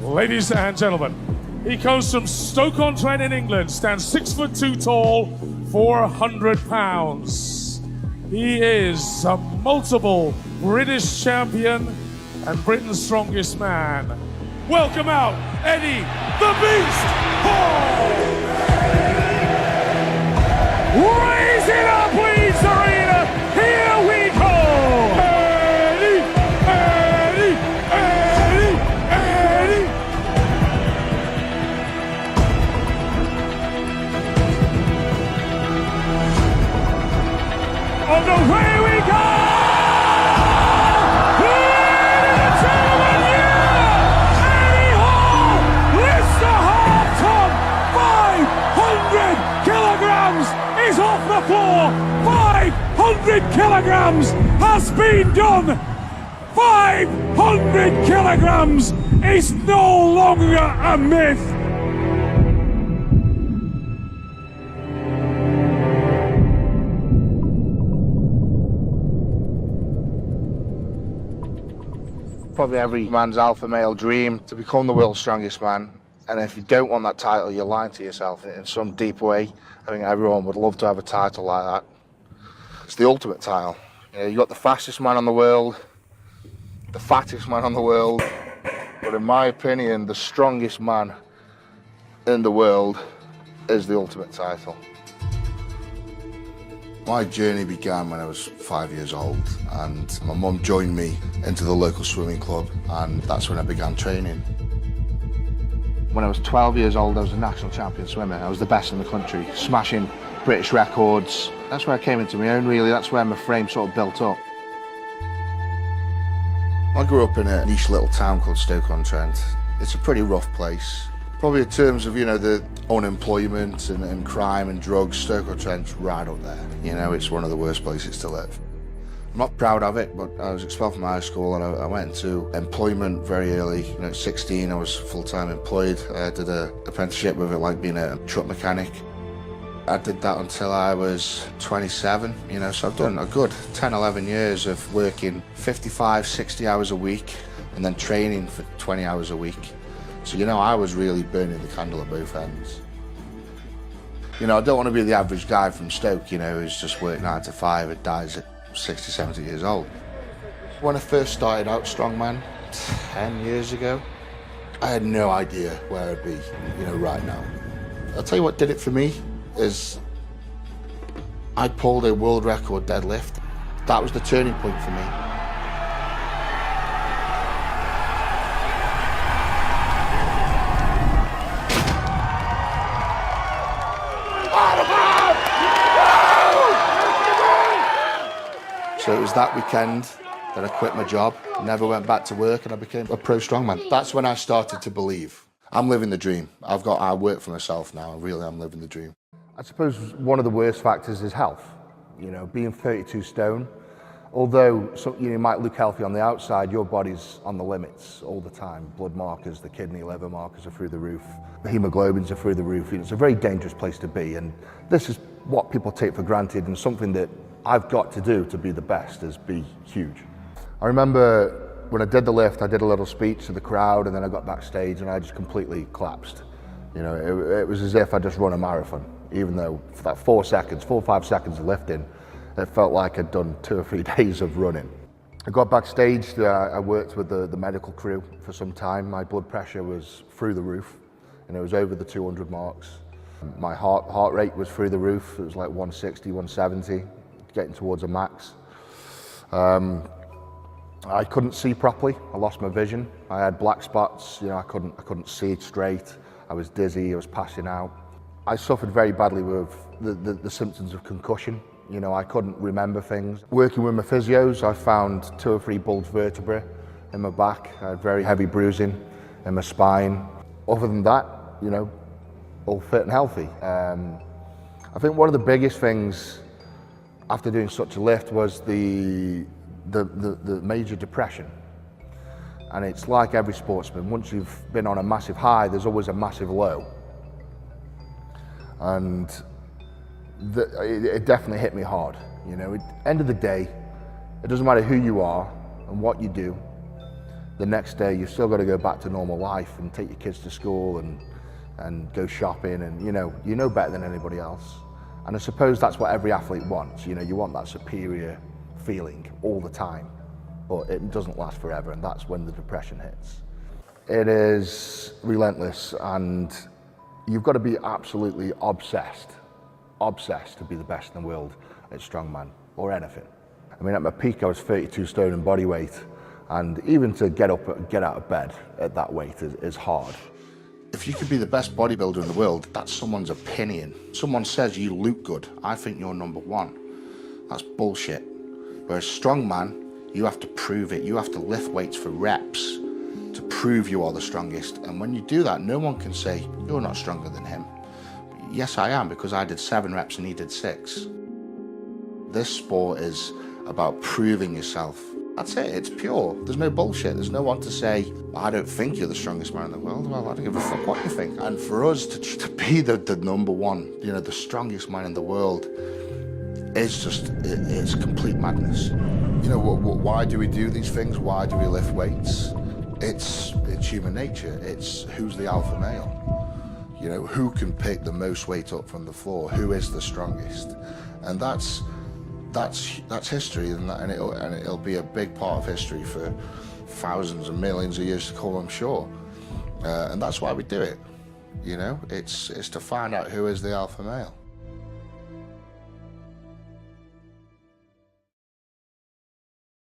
Ladies and gentlemen, he comes from Stoke-on-Trent in England, stands 6'2" tall, 400 pounds. He is a multiple British champion and Britain's strongest man. Welcome out, Eddie the Beast Hall! Raise it up, Leeds Arena! Here we go! Eddie! Eddie! Eddie! Eddie! On the way we go! Ladies and gentlemen, Eddie Hall lifts the half-ton 500 kilograms is off the floor. 500 kilograms has been done. 500 kilograms is no longer a myth. Probably every man's alpha male dream to become the world's strongest man. And if you don't want that title, you're lying to yourself in some deep way. I think everyone would love to have a title like that. It's the ultimate title. You know, you've got the fastest man on the world, the fattest man on the world, but in my opinion, the strongest man in the world is the ultimate title. My journey began when I was 5 years old, and my mum joined me into the local swimming club, and that's when I began training. When I was 12 years old, I was a national champion swimmer. I was the best in the country, smashing British records. That's where I came into my own, really. That's where my frame sort of built up. I grew up in a niche little town called Stoke-on-Trent. It's a pretty rough place. Probably in terms of, you know, the unemployment and crime and drugs, Stoke-on-Trent's right up there. You know, it's one of the worst places to live. I'm not proud of it, but I was expelled from high school and I went into employment very early. You know, at 16, I was full-time employed. I did an apprenticeship with it, like being a truck mechanic. I did that until I was 27, you know, so I've done a good 10, 11 years of working 55, 60 hours a week and then training for 20 hours a week. So, you know, I was really burning the candle at both ends. You know, I don't want to be the average guy from Stoke, you know, who's just worked 9 to 5 and dies at 60, 70 years old. When I first started out Strongman 10 years ago, I had no idea where I'd be, you know, right now. I'll tell you what did it for me is I pulled a world record deadlift. That was the turning point for me. So it was that weekend that I quit my job, never went back to work, and I became a pro strongman. That's when I started to believe. I'm living the dream. I work for myself now. Really, I'm living the dream. I suppose one of the worst factors is health. You know, being 32 stone, although you might look healthy on the outside, your body's on the limits all the time. Blood markers, the kidney, liver markers are through the roof. The hemoglobins are through the roof. It's a very dangerous place to be, and this is what people take for granted, and something that I've got to do to be the best is be huge. I remember when I did the lift, I did a little speech to the crowd, and then I got backstage and I just completely collapsed. You know, it was as if I just run a marathon, even though for that 4 or 5 seconds of lifting, it felt like I'd done 2 or 3 days of running. I got backstage, I worked with the medical crew for some time. My blood pressure was through the roof, and it was over the 200 marks. My heart rate was through the roof. It was like 160, 170, getting towards a max. I couldn't see properly. I lost my vision. I had black spots. You know, I couldn't see straight. I was dizzy. I was passing out. I suffered very badly with the symptoms of concussion. You know, I couldn't remember things. Working with my physios, I found 2 or 3 bulged vertebrae in my back. I had very heavy bruising in my spine. Other than that, you know, all fit and healthy. I think one of the biggest things after doing such a lift was the major depression. And it's like every sportsman, once you've been on a massive high, there's always a massive low. And it definitely hit me hard. You know, at the end of the day, it doesn't matter who you are and what you do, The next day, you've still got to go back to normal life and take your kids to school and go shopping, and you know better than anybody else. And I suppose that's what every athlete wants. You want that superior feeling all the time, but it doesn't last forever, and that's when the depression hits. It is relentless, and you've got to be absolutely obsessed to be the best in the world at strongman or anything. I mean, at my peak, I was 32 stone in body weight, and even to get out of bed at that weight is hard. If you could be the best bodybuilder in the world, that's someone's opinion. Someone says you look good, I think you're number one. That's bullshit. Whereas strongman, you have to prove it. You have to lift weights for reps to prove you are the strongest. And when you do that, no one can say, you're not stronger than him. Yes, I am, because I did 7 reps and he did 6. This sport is about proving yourself. That's it, it's pure. There's no bullshit. There's no one to say, I don't think you're the strongest man in the world. Well, I don't give a fuck what you think. And for us to be the number one, the strongest man in the world, it's complete madness. Why do we do these things? Why do we lift weights? It's human nature. It's who's the alpha male. Who can pick the most weight up from the floor? Who is the strongest? And that's history, and it'll be a big part of history for thousands and millions of years to come, I'm sure. And that's why we do it. It's to find out who is the alpha male.